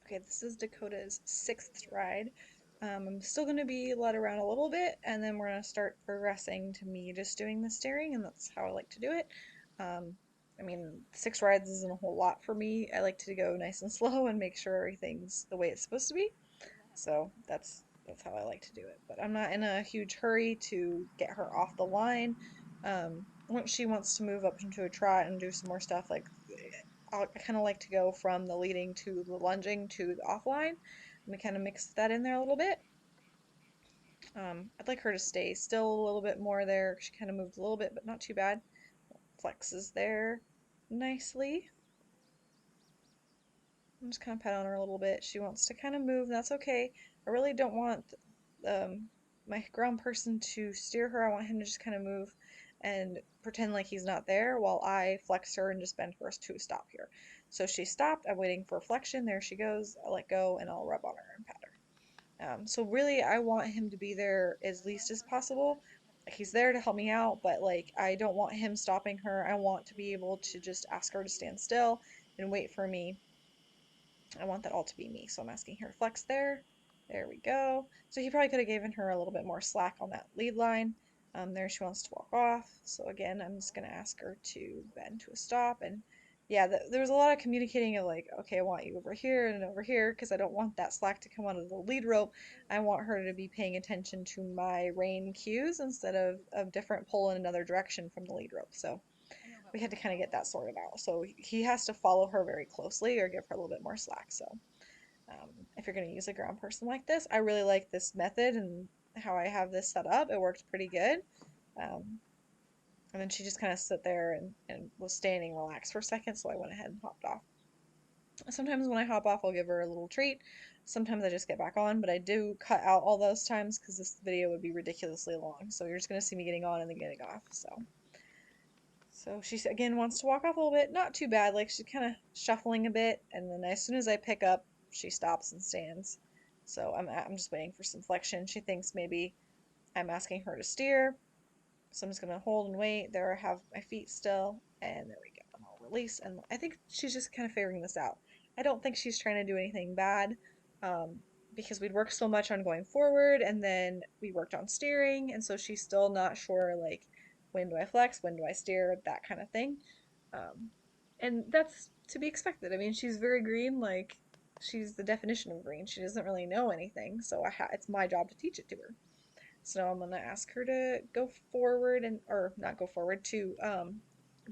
Okay, this is Dakota's sixth ride. I'm still going to be led around a little bit, and then we're going to start progressing to me just doing the steering, and that's how I like to do it. Um, I mean, 6 rides isn't a whole lot for me. I like to go nice and slow and make sure everything's the way it's supposed to be. So that's how I like to do it. But I'm not in a huge hurry to get her off the line. Once she wants to move up into a trot and do some more stuff, like I kind of like to go from the leading to the lunging to the offline. And we kind of mix that in there a little bit. I'd like her to stay still a little bit more there. She kind of moved a little bit, but not too bad. Flexes there nicely. I'm just kind of pat on her a little bit. She wants to kind of move, and that's okay. I really don't want um, my ground person to steer her. I want him to just kind of move and pretend like he's not there while I flex her and just bend her to a stop here. So she stopped. I'm waiting for flexion. There she goes. I let go and I'll rub on her and pat her. So really, I want him to be there as least as possible. Like he's there to help me out, but like I don't want him stopping her. I want to be able to just ask her to stand still and wait for me. I want that all to be me, so I'm asking her to flex there. There we go. So he probably could have given her a little bit more slack on that lead line. There she wants to walk off. So again, I'm just gonna ask her to bend to a stop. And yeah, there was a lot of communicating of like, okay, I want you over here and over here because I don't want that slack to come out of the lead rope. I want her to be paying attention to my rein cues instead of different pull in another direction from the lead rope. So we had to kind of get that sorted out. So he has to follow her very closely or give her a little bit more slack. So if you're going to use a ground person like this, I really like this method and how I have this set up. It works pretty good. Um, and then she just kind of sat there and was standing relaxed for a second, so I went ahead and hopped off. Sometimes when I hop off, I'll give her a little treat. Sometimes I just get back on, but I do cut out all those times because this video would be ridiculously long. So you're just going to see me getting on and then getting off. So she again wants to walk off a little bit, not too bad, like she's kind of shuffling a bit, and then as soon as I pick up, she stops and stands. So I'm just waiting for some flexion. She thinks maybe I'm asking her to steer, so I'm just gonna hold and wait. There I have my feet still, and there we go. And I'll release, and I think she's just kind of figuring this out. I don't think she's trying to do anything bad, um, because we'd worked so much on going forward, and then we worked on steering, and so she's still not sure like when do I flex, when do I steer, that kind of thing. Um, and that's to be expected. I mean, she's very green, like she's the definition of green. She doesn't really know anything, so it's my job to teach it to her. So I'm gonna ask her to go forward and or not go forward to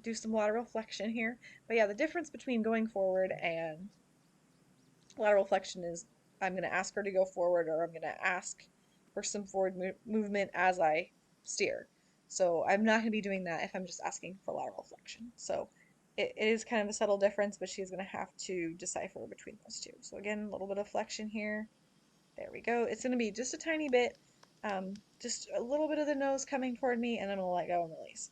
do some lateral flexion here. But yeah, the difference between going forward and lateral flexion is I'm gonna ask her to go forward or I'm gonna ask for some forward movement as I steer. So I'm not gonna be doing that if I'm just asking for lateral flexion. So it is kind of a subtle difference, but she's gonna have to decipher between those two. So again, a little bit of flexion here. There we go. It's going to be just a tiny bit, just a little bit of the nose coming toward me, and I'm going to let go and release.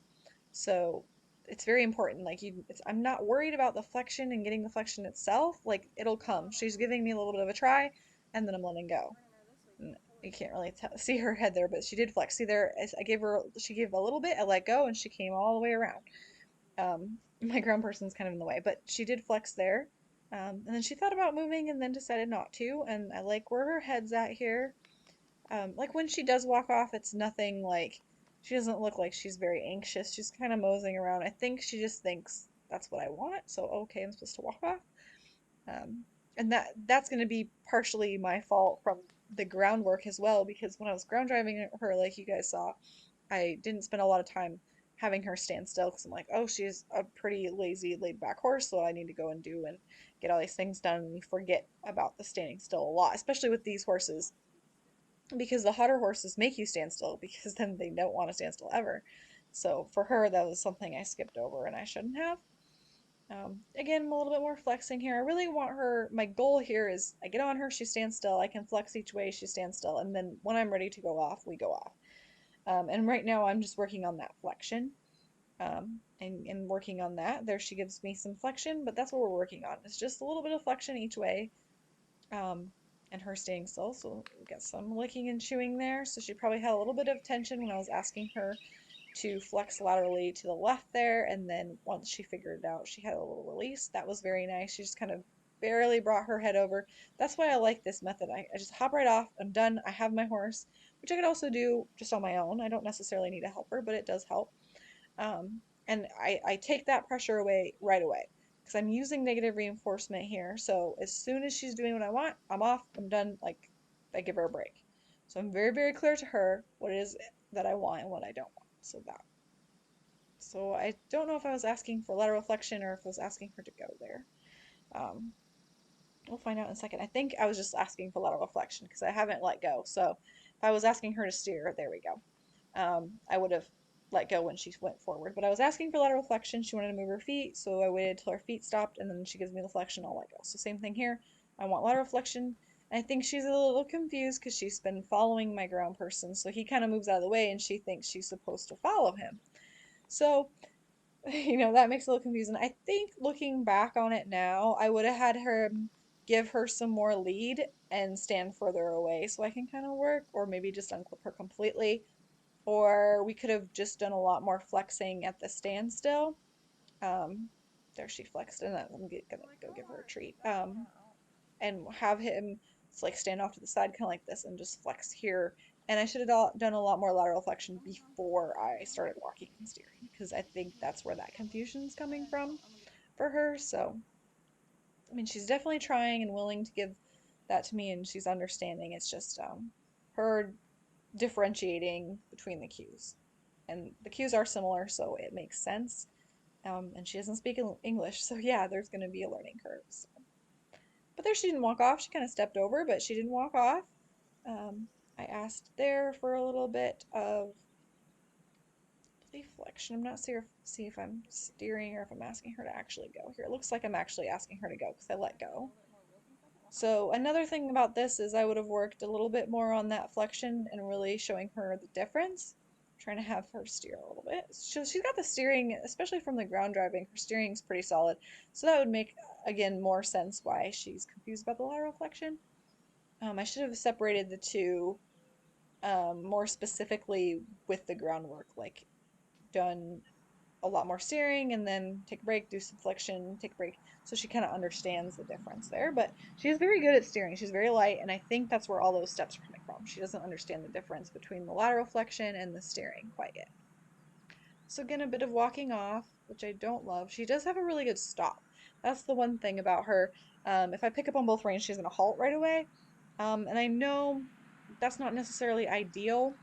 So it's very important. Like I'm not worried about the flexion and getting the flexion itself. Like it'll come. She's giving me a little bit of a try, and then I'm letting go. And you can't really see her head there, but she did flex. See there, I gave her, she gave a little bit, I let go, and she came all the way around. My ground person's kind of in the way, but she did flex there. And then she thought about moving and then decided not to. And I like where her head's at here. Like when she does walk off, it's nothing like she doesn't look like she's very anxious. She's kind of moseying around. I think she just thinks that's what I want. So okay, I'm supposed to walk off. Um, and that's going to be partially my fault from the groundwork as well because when I was ground driving her, like you guys saw, I didn't spend a lot of time having her stand still because I'm like, oh, she's a pretty lazy, laid back horse, so I need to go and do and get all these things done. And we forget about the standing still a lot, especially with these horses, because the hotter horses make you stand still because then they don't want to stand still ever. So for her, that was something I skipped over and I shouldn't have. Again, a little bit more flexing here. I really want her, my goal here is I get on her, she stands still, I can flex each way, she stands still, and then when I'm ready to go off, we go off. And right now I'm just working on that flexion and working on that. There she gives me some flexion, but that's what we're working on. It's just a little bit of flexion each way um, and her staying still. So we got some licking and chewing there. So she probably had a little bit of tension when I was asking her to flex laterally to the left there. And then once she figured it out, she had a little release. That was very nice. She just kind of barely brought her head over. That's why I like this method. I just hop right off. I'm done. I have my horse, which I could also do just on my own. I don't necessarily need a helper, but it does help. And I take that pressure away right away because I'm using negative reinforcement here. So as soon as she's doing what I want, I'm off, I'm done. Like I give her a break. So I'm very, very clear to her what it is that I want and what I don't want. So I don't know if I was asking for lateral flexion or if I was asking her to go there. Um, we'll find out in a second. I think I was just asking for lateral flexion because I haven't let go. So if I was asking her to steer, there we go. I would have let go when she went forward. But I was asking for lateral flexion. She wanted to move her feet, so I waited till her feet stopped, and then she gives me the flexion. I'll let go. So same thing here. I want lateral flexion. And I think she's a little confused because she's been following my ground person. So he kind of moves out of the way, and she thinks she's supposed to follow him. So, that makes it a little confusing. I think looking back on it now, I would have had her give her some more lead and stand further away so I can kind of work, or maybe just unclip her completely, or we could have just done a lot more flexing at the standstill. Um, there she flexed, and I'm gonna go give her a treat. And have him like stand off to the side, kind of like this, and just flex here. And I should have done a lot more lateral flexion before I started walking and steering, because I think that's where that confusion's coming from for her. So, I mean, she's definitely trying and willing to give that to me, and she's understanding. It's just her differentiating between the cues. And the cues are similar, so it makes sense. And she doesn't speak English, so yeah, there's going to be a learning curve. So. But there she didn't walk off. She kind of stepped over, but she didn't walk off. Um, I asked there for a little bit of deflection. I'm not sure see if I'm steering or if I'm asking her to actually go here. It looks like I'm actually asking her to go because I let go. So another thing about this is I would have worked a little bit more on that flexion and really showing her the difference. I'm trying to have her steer a little bit. She's got the steering, especially from the ground driving, her steering's pretty solid. So that would make, again, more sense why she's confused about the lateral flexion. I should have separated the two more specifically with the groundwork, like done a lot more steering and then take a break, do some flexion, take a break. So she kind of understands the difference there. But she is very good at steering. She's very light, and I think that's where all those steps are coming from. She doesn't understand the difference between the lateral flexion and the steering quite yet. So again, a bit of walking off, which I don't love. She does have a really good stop. That's the one thing about her. If I pick up on both reins, she's going to halt right away. And I know that's not necessarily ideal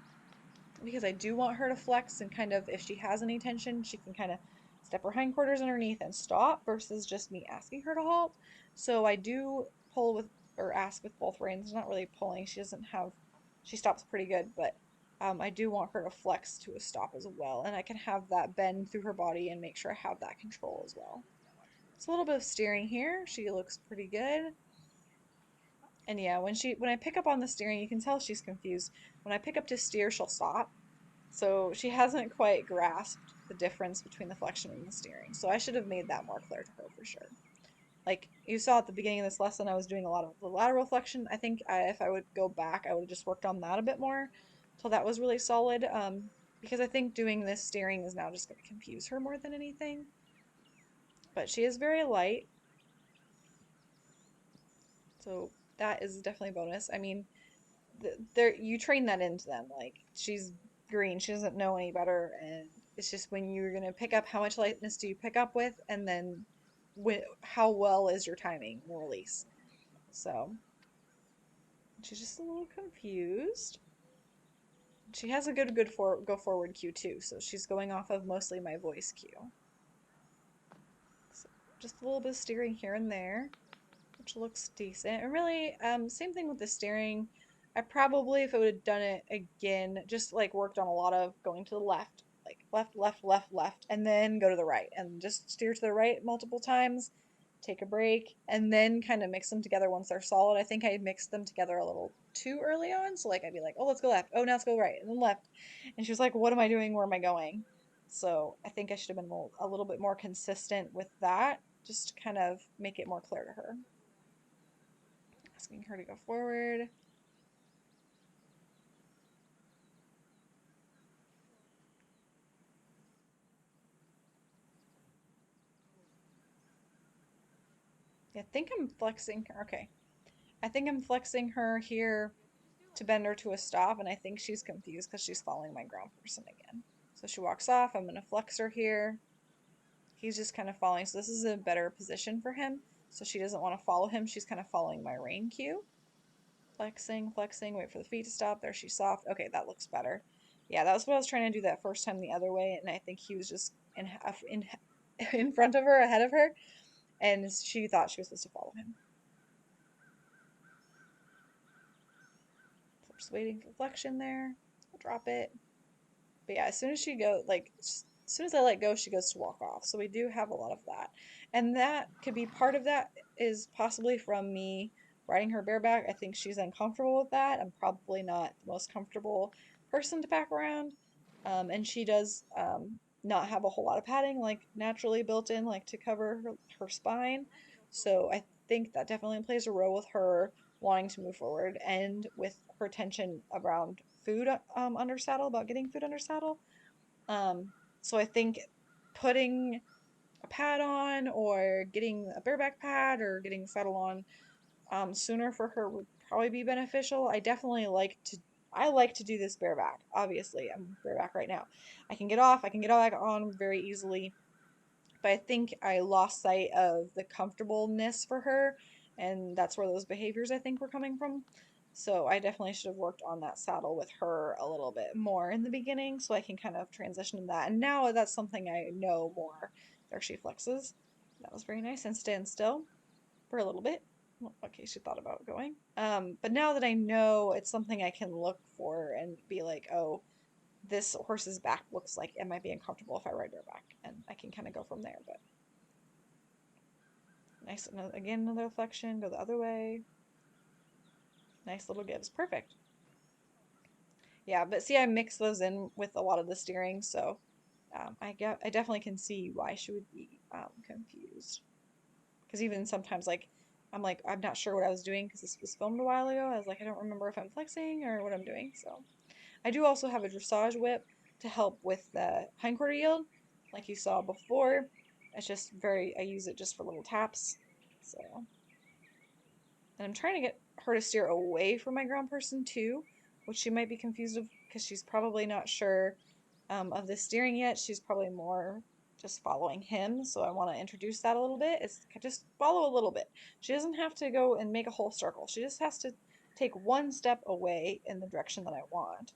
because I do want her to flex and kind of, if she has any tension, she can kind of step her hindquarters underneath and stop versus just me asking her to halt. So I do pull with or ask with both reins. Not really pulling. She stops pretty good, but I do want her to flex to a stop as well. And I can have that bend through her body and make sure I have that control as well. It's a little bit of steering here. She looks pretty good. And yeah, when I pick up on the steering, you can tell she's confused. When I pick up to steer, she'll stop. So she hasn't quite grasped the difference between the flexion and the steering. So I should have made that more clear to her for sure. Like you saw at the beginning of this lesson, I was doing a lot of the lateral flexion. I think if I would go back, I would have just worked on that a bit more till that was really solid. Because I think doing this steering is now just going to confuse her more than anything. But she is very light, so that is definitely a bonus. I mean, there you train that into them. Like she's green, she doesn't know any better, and it's just when you're gonna pick up, how much lightness do you pick up with, and then how well is your timing and release. So she's just a little confused. She has a good go forward cue too, so she's going off of mostly my voice cue. So just a little bit of steering here and there, which looks decent. And really, same thing with the steering. I probably, if I would have done it again, just like worked on a lot of going to the left, like left, left, left, left, and then go to the right, and just steer to the right multiple times, take a break, and then kind of mix them together once they're solid. I think I mixed them together a little too early on, so like I'd be like, oh, let's go left, oh, now let's go right, and then left, and she was like, what am I doing? Where am I going? So I think I should have been a little bit more consistent with that, just to kind of make it more clear to her. Asking her to go forward. I think I'm flexing her. Okay. I think I'm flexing her here to bend her to a stop, and I think she's confused because she's following my ground person again. So she walks off. I'm going to flex her here. He's just kind of following. So this is a better position for him. So she doesn't want to follow him. She's kind of following my rein cue. Flexing, flexing, wait for the feet to stop. There, she's soft. Okay, that looks better. Yeah, that was what I was trying to do that first time the other way, and I think he was just in front of her, ahead of her, and she thought she was supposed to follow him. So just waiting for flexion there. I'll drop it. But yeah, as soon as she go, like as soon as I let go, she goes to walk off. So we do have a lot of that. And that could be part of that is possibly from me riding her bareback. I think she's uncomfortable with that. I'm probably not the most comfortable person to pack around. And she does not have a whole lot of padding like naturally built in, like to cover her spine. So I think that definitely plays a role with her wanting to move forward and with her tension around food under saddle, about getting food under saddle. Um, so I think putting a pad on or getting a bareback pad or getting saddle on sooner for her would probably be beneficial. I like to do this bareback. Obviously, I'm bareback right now. I can get off, I can get back on very easily, but I think I lost sight of the comfortableness for her, and that's where those behaviors I think were coming from. So I definitely should have worked on that saddle with her a little bit more in the beginning so I can kind of transition to that. And now that's something I know more. There she flexes. That was very nice. And stand still for a little bit. Well, okay, she thought about going. But now that I know it's something I can look for and be like, oh, this horse's back looks like it might be uncomfortable if I ride her back, and I can kind of go from there. But nice, again, another flexion, go the other way. Nice little gives, perfect. Yeah, but see, I mix those in with a lot of the steering, so I definitely can see why she would be confused. Because even sometimes, like, I'm not sure what I was doing because this was filmed a while ago. I was like, I don't remember if I'm flexing or what I'm doing. So I do also have a dressage whip to help with the hindquarter yield, like you saw before. It's just I use it just for little taps. So, and I'm trying to get her to steer away from my ground person too, which she might be confused of because she's probably not sure of the steering yet. She's probably more just following him. So I want to introduce that a little bit. It's just follow a little bit. She doesn't have to go and make a whole circle. She just has to take one step away in the direction that I want.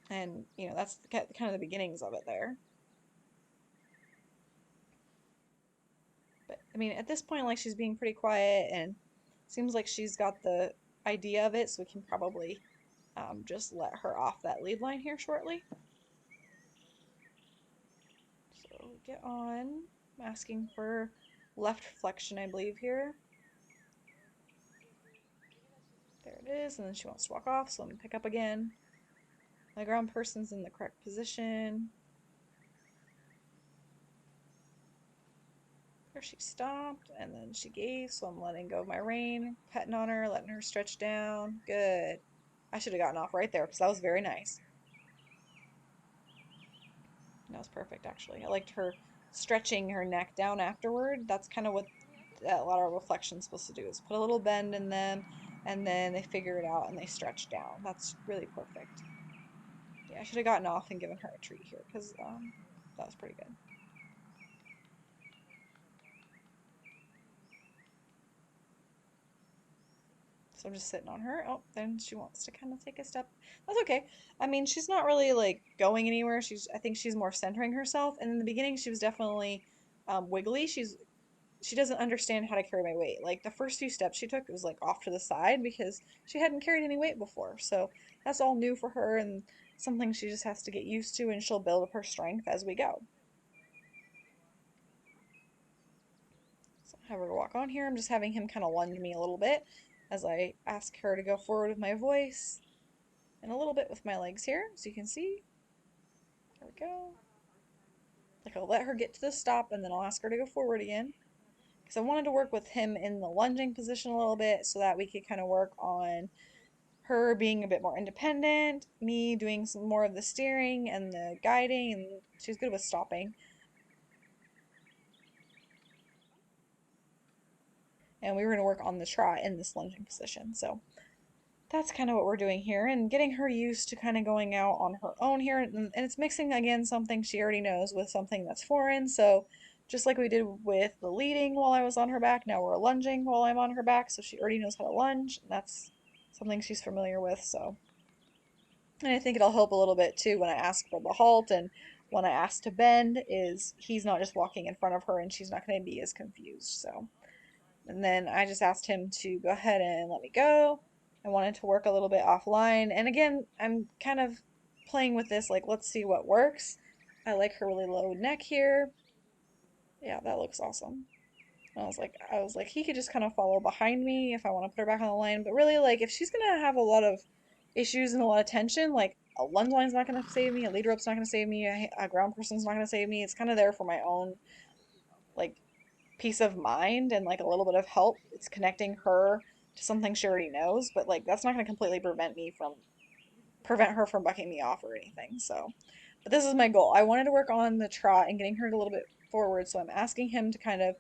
And, that's kind of the beginnings of it there. But, I mean, at this point, like, she's being pretty quiet and seems like she's got the idea of it, so we can probably just let her off that lead line here shortly. So get on. I'm asking for left flexion, I believe, here. There it is, and then she wants to walk off, so I'm going to pick up again. My ground person's in the correct position. There she stopped, and then she gave, so I'm letting go of my rein, petting on her, letting her stretch down. Good. I should have gotten off right there because that was very nice. That was perfect, actually. I liked her stretching her neck down afterward. That's kind of what that lateral reflection is supposed to do, is put a little bend in them, and then they figure it out and they stretch down. That's really perfect. Yeah, I should have gotten off and given her a treat here because that was pretty good. So I'm just sitting on her. Oh, then she wants to kind of take a step. That's okay. I mean, she's not really like going anywhere. I think she's more centering herself. And in the beginning, she was definitely wiggly. She doesn't understand how to carry my weight. Like the first few steps she took, it was like off to the side because she hadn't carried any weight before. So that's all new for her and something she just has to get used to, and she'll build up her strength as we go. So have her walk on here. I'm just having him kind of lunge me a little bit as I ask her to go forward with my voice and a little bit with my legs here, so you can see. There we go. Like I'll let her get to the stop and then I'll ask her to go forward again. Because I wanted to work with him in the lunging position a little bit so that we could kind of work on her being a bit more independent, me doing some more of the steering and the guiding, and she's good with stopping. and we were going to work on the trot in this lunging position. So that's kind of what we're doing here and getting her used to kind of going out on her own here. And it's mixing again something she already knows with something that's foreign. So just like we did with the leading while I was on her back, now we're lunging while I'm on her back. So she already knows how to lunge. And that's something she's familiar with. So, and I think it'll help a little bit too when I ask for the halt and when I ask to bend is he's not just walking in front of her and she's not going to be as confused. So. And then I just asked him to go ahead and let me go. I wanted to work a little bit offline. And again, I'm kind of playing with this, like, let's see what works. I like her really low neck here. Yeah, that looks awesome. I was like, he could just kind of follow behind me if I want to put her back on the line. But really, like, if she's gonna have a lot of issues and a lot of tension, like a lunge line's not gonna save me, a lead rope's not gonna save me, a ground person's not gonna save me. It's kind of there for my own, like, peace of mind and like a little bit of help. It's connecting her to something she already knows, but like that's not going to completely prevent her from bucking me off or anything. So, but this is my goal. I wanted to work on the trot and getting her a little bit forward, so I'm asking him to kind of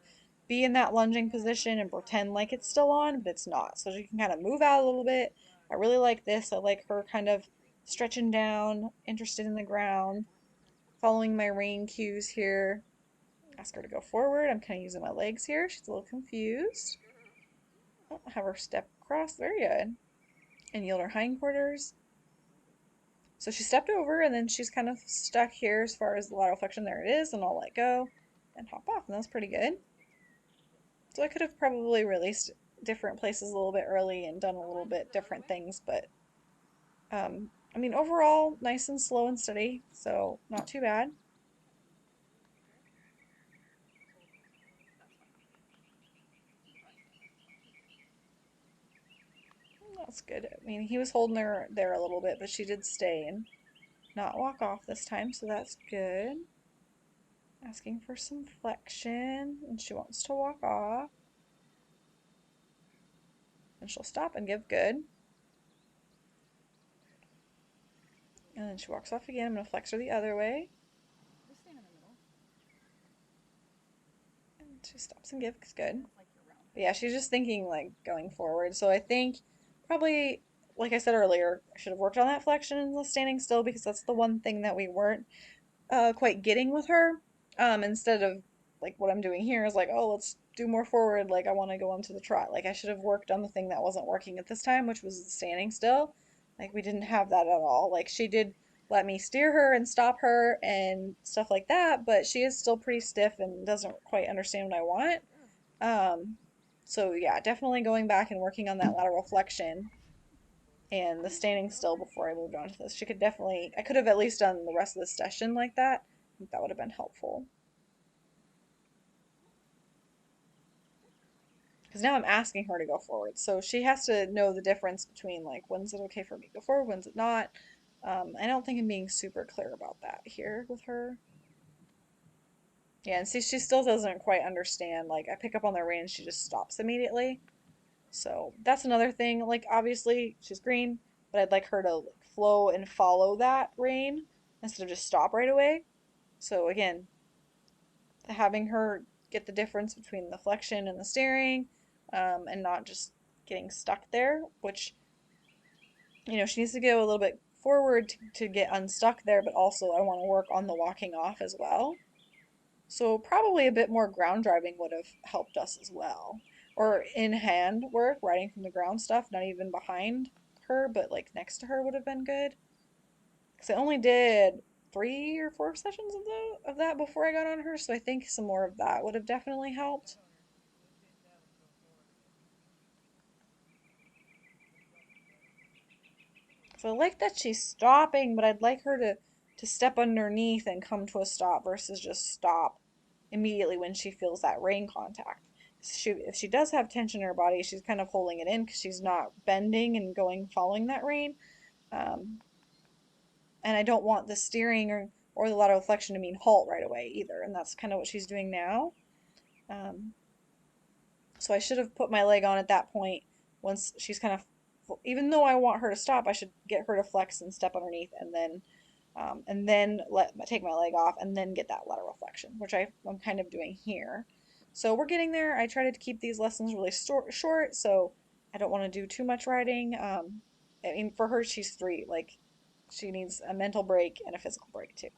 be in that lunging position and pretend like it's still on, but it's not. So she can kind of move out a little bit. I really like this. I like her kind of stretching down, interested in the ground, following my rein cues here. Ask her to go forward. I'm kind of using my legs here. She's a little confused. Oh, have her step across. Very good. And yield her hindquarters. So she stepped over and then she's kind of stuck here as far as the lateral flexion. There it is. And I'll let go and hop off. And that was pretty good. So I could have probably released different places a little bit early and done a little bit different things. But I mean, overall, nice and slow and steady. So not too bad. That's good. I mean, he was holding her there a little bit, but she did stay and not walk off this time, so that's good. Asking for some flexion, and she wants to walk off. And she'll stop and give good. And then she walks off again. I'm going to flex her the other way. And she stops and gives good. But yeah, she's just thinking like going forward. So I think probably, like I said earlier, I should have worked on that flexion and the standing still because that's the one thing that we weren't quite getting with her. Instead of like what I'm doing here is like, oh, let's do more forward. Like I want to go onto the trot. Like I should have worked on the thing that wasn't working at this time, which was the standing still. Like we didn't have that at all. Like she did let me steer her and stop her and stuff like that, but she is still pretty stiff and doesn't quite understand what I want. Um, so yeah, definitely going back and working on that lateral flexion and the standing still before I moved on to this. She could definitely, I could have at least done the rest of the session like that. I think that would have been helpful. Because now I'm asking her to go forward. So she has to know the difference between like when's it okay for me to go forward, when's it not. I don't think I'm being super clear about that here with her. Yeah, and see, she still doesn't quite understand. Like I pick up on the rein, she just stops immediately. So that's another thing. Like obviously she's green, but I'd like her to like, flow and follow that rein instead of just stop right away. So again, having her get the difference between the flexion and the steering, and not just getting stuck there, which, she needs to go a little bit forward to get unstuck there, but also I want to work on the walking off as well. So probably a bit more ground driving would have helped us as well. Or in hand work, riding from the ground stuff, not even behind her, but like next to her would have been good. Because I only did 3 or 4 sessions of that before I got on her, so I think some more of that would have definitely helped. So I like that she's stopping, but I'd like her to step underneath and come to a stop versus just stop immediately when she feels that rein contact. If she does have tension in her body, she's kind of holding it in because she's not bending and going following that rein. Um, and I don't want the steering or the lateral flexion to mean halt right away either. And that's kind of what she's doing now. Um, so I should have put my leg on at that point once she's kind of, even though I want her to stop, I should get her to flex and step underneath and then let take my leg off and then get that lateral flexion, which I'm kind of doing here. So we're getting there. I try to keep these lessons really short, so I don't want to do too much riding. I mean, for her, she's 3. Like, she needs a mental break and a physical break too.